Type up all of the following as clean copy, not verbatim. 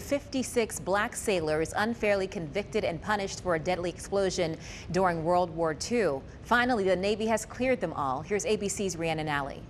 156 black sailors unfairly convicted and punished for a deadly explosion during World War II. Finally, the Navy has cleared them all. Here's ABC's Rhiannon Alley.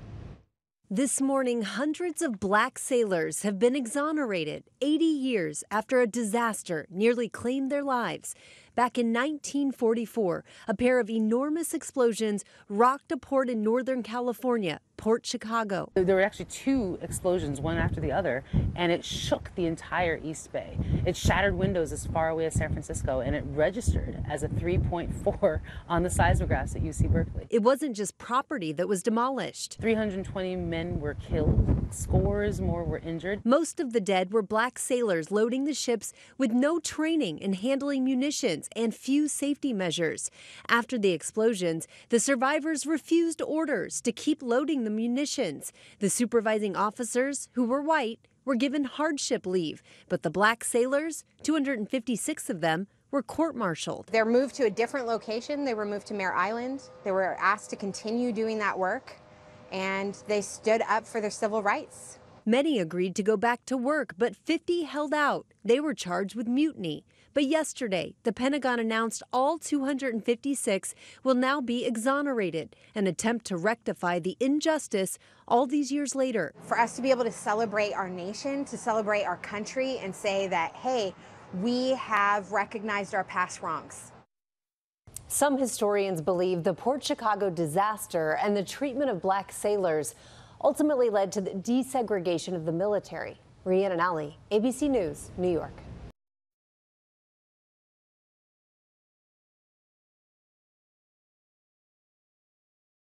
This morning, hundreds of black sailors have been exonerated 80 years after a disaster nearly claimed their lives. Back in 1944, a pair of enormous explosions rocked a port in Northern California, Port Chicago. There were actually two explosions, one after the other, and it shook the entire East Bay. It shattered windows as far away as San Francisco, and it registered as a 3.4 on the seismographs at UC Berkeley. It wasn't just property that was demolished. 320 men were killed, scores more were injured. Most of the dead were black sailors loading the ships with no training in handling munitions and few safety measures. After the explosions, the survivors refused orders to keep loading the munitions. The supervising officers, who were white, were given hardship leave, but the black sailors, 256 of them, were court-martialed. They're moved to a different location. They were moved to Mare Island. They were asked to continue doing that work, and they stood up for their civil rights. Many agreed to go back to work, but 50 held out. They were charged with mutiny. But yesterday, the Pentagon announced all 256 will now be exonerated, an attempt to rectify the injustice all these years later. For us to be able to celebrate our nation, to celebrate our country, and say that, hey, we have recognized our past wrongs. Some historians believe the Port Chicago disaster and the treatment of black sailors ultimately led to the desegregation of the military. Rhiannon Alley, ABC News, New York.